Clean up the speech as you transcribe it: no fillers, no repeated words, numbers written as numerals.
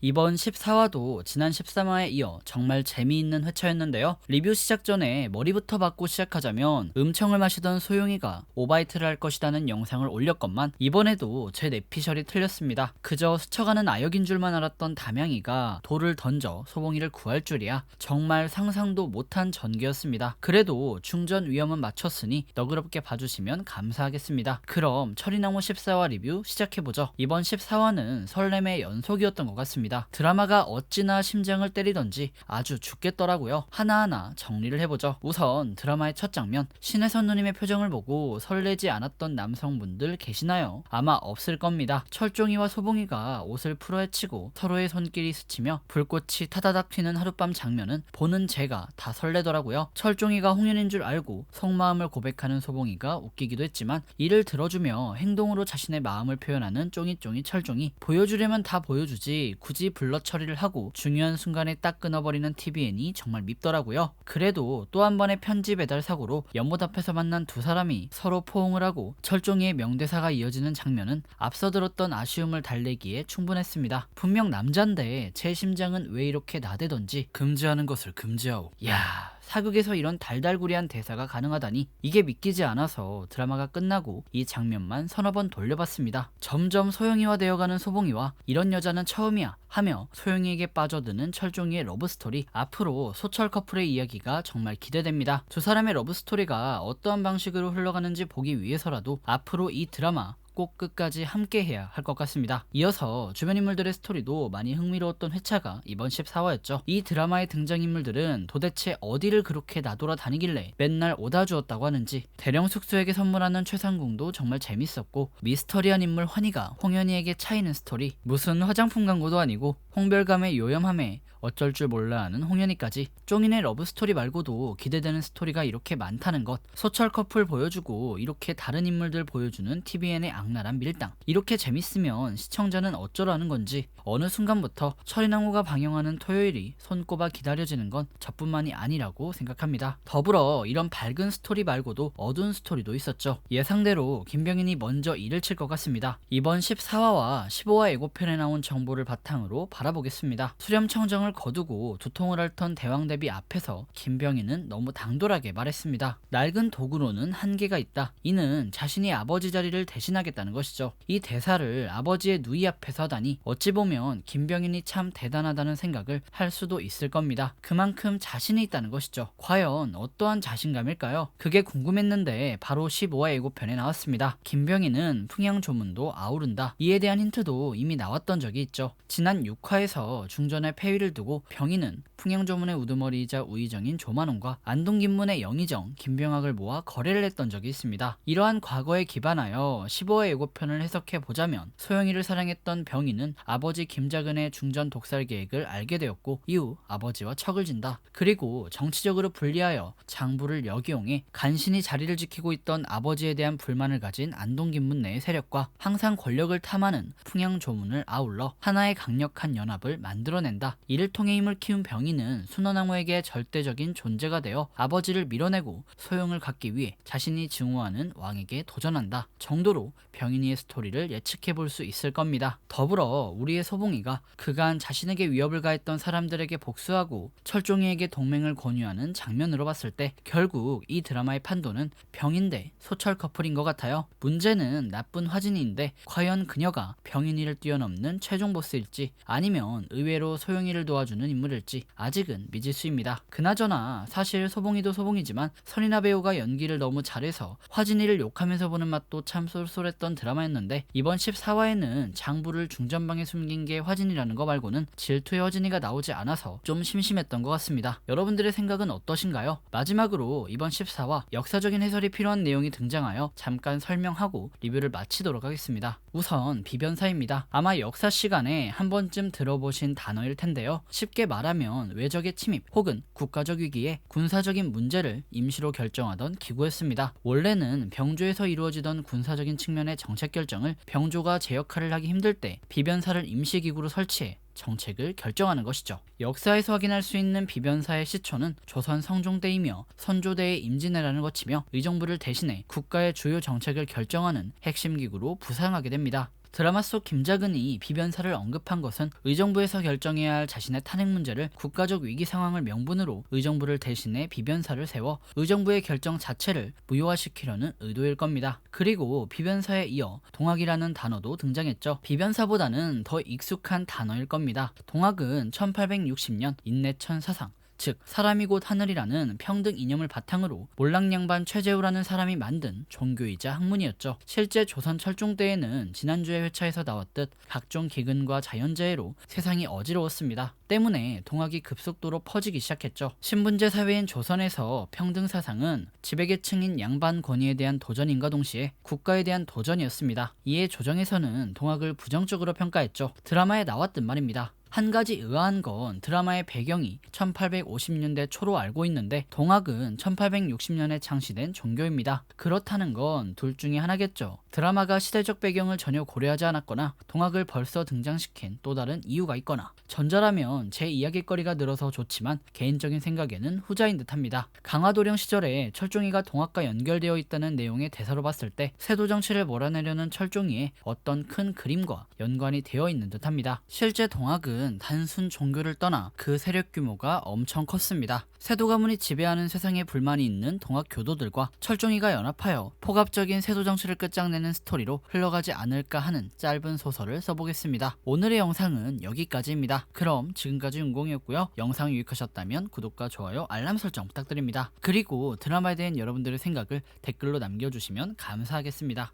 이번 14화도 지난 13화에 이어 정말 재미있는 회차였는데요. 리뷰 시작 전에 머리부터 받고 시작하자면 음청을 마시던 소용이가 오바이트를 할 것이라는 영상을 올렸건만 이번에도 제 내피셜이 틀렸습니다. 그저 스쳐가는 아역인 줄만 알았던 담양이가 돌을 던져 소봉이를 구할 줄이야. 정말 상상도 못한 전개였습니다. 그래도 중전 위험은 마쳤으니 너그럽게 봐주시면 감사하겠습니다. 그럼 철이나무 14화 리뷰 시작해보죠. 이번 14화는 설렘의 연속이었던 것 같습니다. 드라마가 어찌나 심장을 때리던지 아주 죽겠더라고요. 하나하나 정리를 해보죠. 우선 드라마의 첫 장면, 신혜선 누님의 표정을 보고 설레지 않았던 남성분들 계시나요? 아마 없을 겁니다. 철종이와 소봉이가 옷을 풀어헤치고 서로의 손길이 스치며 불꽃이 타다닥 튀는 하룻밤 장면은 보는 제가 다 설레더라고요. 철종이가 홍윤인 줄 알고 속마음을 고백하는 소봉이가 웃기기도 했지만 이를 들어주며 행동으로 자신의 마음을 표현하는 쫑이쫑이 철종이 보여주려면 다 보여주지 굳이 블러 처리를 하고 중요한 순간에 딱 끊어버리는 TVN이 정말 밉더라고요. 그래도 또 한 번의 편지 배달 사고로 연못 앞에서 만난 두 사람이 서로 포옹을 하고 철종이의 명대사가 이어지는 장면은 앞서 들었던 아쉬움을 달래기에 충분했습니다. 분명 남잔데 제 심장은 왜 이렇게 나대던지 금지하는 것을 금지하오. 야, 사극에서 이런 달달구리한 대사가 가능하다니 이게 믿기지 않아서 드라마가 끝나고 이 장면만 서너 번 돌려봤습니다. 점점 소영이화 되어가는 소봉이와 이런 여자는 처음이야 하며 소영이에게 빠져드는 철종이의 러브스토리, 앞으로 소철 커플의 이야기가 정말 기대됩니다. 두 사람의 러브스토리가 어떠한 방식으로 흘러가는지 보기 위해서라도 앞으로 이 드라마 꼭 끝까지 함께해야 할 것 같습니다. 이어서 주변 인물들의 스토리도 많이 흥미로웠던 회차가 이번 14화였죠. 이 드라마의 등장인물들은 도대체 어디를 그렇게 나돌아다니길래 맨날 오다 주었다고 하는지, 대령 숙소에게 선물하는 최상궁도 정말 재밌었고, 미스터리한 인물 환희가 홍현희에게 차이는 스토리, 무슨 화장품 광고도 아니고 홍별감의 요염함에 어쩔 줄 몰라 하는 홍현희까지 쫑인의 러브스토리 말고도 기대되는 스토리가 이렇게 많다는 것, 소철 커플 보여주고 이렇게 다른 인물들 보여주는 TVN의 악랄한 밀당, 이렇게 재밌으면 시청자는 어쩌라는 건지 어느 순간부터 철이나무가 방영하는 토요일이 손꼽아 기다려지는 건 저뿐만이 아니라고 생각합니다. 더불어 이런 밝은 스토리 말고도 어두운 스토리도 있었죠. 예상대로 김병인이 먼저 일을 칠 것 같습니다. 이번 14화와 15화 예고편에 나온 정보를 바탕으로 바라보겠습니다. 수렴청정을 거두고 두통을 앓던 대왕대비 앞에서 김병인은 너무 당돌하게 말했습니다. 낡은 도구로는 한계가 있다. 이는 자신이 아버지 자리를 대신하겠다는 것이죠. 이 대사를 아버지의 누이 앞에서 하다니 어찌 보면 김병인이 참 대단하다는 생각을 할 수도 있을 겁니다. 그만큼 자신이 있다는 것이죠. 과연 어떠한 자신감일까요? 그게 궁금했는데 바로 15화 예고편에 나왔습니다. 김병인은 풍양 조문도 아우른다. 이에 대한 힌트도 이미 나왔던 적이 있죠. 지난 6화에서 중전에 폐위를 두고 병인은 풍양조문의 우두머리이자 우의정인 조만원과 안동김문의 영의정 김병학을 모아 거래를 했던 적이 있습니다. 이러한 과거에 기반하여 15화 예고편을 해석해보자면 소영이를 사랑했던 병인은 아버지 김자근의 중전 독살 계획을 알게 되었고 이후 아버지와 척을 진다. 그리고 정치적으로 불리하여 장부를 역이용해 간신히 자리를 지키고 있던 아버지에 대한 불만을 가진 안동김문 내의 세력과 항상 권력을 탐하는 풍양조문을 아울러 하나의 강력한 연합을 만들어낸다. 이를 통해 힘을 키운 병인은 순원왕후에게 절대적인 존재가 되어 아버지를 밀어내고 소용을 갖기 위해 자신이 증오하는 왕에게 도전한다 정도로 병인이의 스토리를 예측해볼 수 있을 겁니다. 더불어 우리의 소봉이가 그간 자신에게 위협을 가했던 사람들에게 복수하고 철종이에게 동맹을 권유하는 장면으로 봤을 때 결국 이 드라마의 판도는 병인 대 소철 커플인 것 같아요. 문제는 나쁜 화진이인데 과연 그녀가 병인이를 뛰어넘는 최종 보스일지 아니면 의외로 소영이를 도와주는 인물일지 아직은 미지수입니다. 그나저나 사실 소봉이도 소봉이지만 선인아 배우가 연기를 너무 잘해서 화진이를 욕하면서 보는 맛도 참 쏠쏠했던 드라마였는데 이번 14화에는 장부를 중전방에 숨긴 게 화진이라는 거 말고는 질투의 화진이가 나오지 않아서 좀 심심했던 것 같습니다. 여러분들의 생각은 어떠신가요? 마지막으로 이번 14화 역사적인 해설이 필요한 내용이 등장하여 잠깐 설명하고 리뷰를 마치도록 하겠습니다. 우선 비변사입니다. 아마 역사 시간에 한 번쯤 들어보신 단어일 텐데요. 쉽게 말하면 외적의 침입 혹은 국가적 위기에 군사적인 문제를 임시로 결정하던 기구였습니다. 원래는 병조에서 이루어지던 군사적인 측면의 정책 결정을 병조가 제 역할을 하기 힘들 때 비변사를 임시기구로 설치해 정책을 결정하는 것이죠. 역사에서 확인할 수 있는 비변사의 시초는 조선 성종대이며 선조대의 임진왜란을 거치며 의정부를 대신해 국가의 주요 정책을 결정하는 핵심 기구로 부상하게 됩니다. 드라마 속 김자근이 비변사를 언급한 것은 의정부에서 결정해야 할 자신의 탄핵 문제를 국가적 위기 상황을 명분으로 의정부를 대신해 비변사를 세워 의정부의 결정 자체를 무효화시키려는 의도일 겁니다. 그리고 비변사에 이어 동학이라는 단어도 등장했죠. 비변사보다는 더 익숙한 단어일 겁니다. 동학은 1860년 인내천 사상, 즉 사람이 곧 하늘이라는 평등 이념을 바탕으로 몰랑양반 최재우라는 사람이 만든 종교이자 학문이었죠. 실제 조선 철종 때에는 지난주에 회차에서 나왔듯 각종 기근과 자연재해로 세상이 어지러웠습니다. 때문에 동학이 급속도로 퍼지기 시작했죠. 신분제 사회인 조선에서 평등 사상은 지배계층인 양반 권위에 대한 도전인과 동시에 국가에 대한 도전이었습니다. 이에 조정에서는 동학을 부정적으로 평가했죠. 드라마에 나왔던 말입니다. 한 가지 의아한 건 드라마의 배경이 1850년대 초로 알고 있는데 동학은 1860년에 창시된 종교입니다. 그렇다는 건 둘 중에 하나겠죠. 드라마가 시대적 배경을 전혀 고려하지 않았거나 동학을 벌써 등장시킨 또 다른 이유가 있거나, 전자라면 제 이야기거리가 늘어서 좋지만 개인적인 생각에는 후자인 듯합니다. 강화도령 시절에 철종이가 동학과 연결되어 있다는 내용의 대사로 봤을 때 세도 정치를 몰아내려는 철종이의 어떤 큰 그림과 연관이 되어 있는 듯합니다. 실제 동학은 단순 종교를 떠나 그 세력 규모가 엄청 컸습니다. 세도 가문이 지배하는 세상에 불만이 있는 동학 교도들과 철종이가 연합하여 포갑적인 세도 정치를 끝장내는 스토리로 흘러가지 않을까 하는 짧은 소설을 써보겠습니다. 오늘의 영상은 여기까지입니다. 그럼 지금까지 윤공이었고요. 영상 유익하셨다면 구독과 좋아요, 알람 설정 부탁드립니다. 그리고 드라마에 대한 여러분들의 생각을 댓글로 남겨주시면 감사하겠습니다.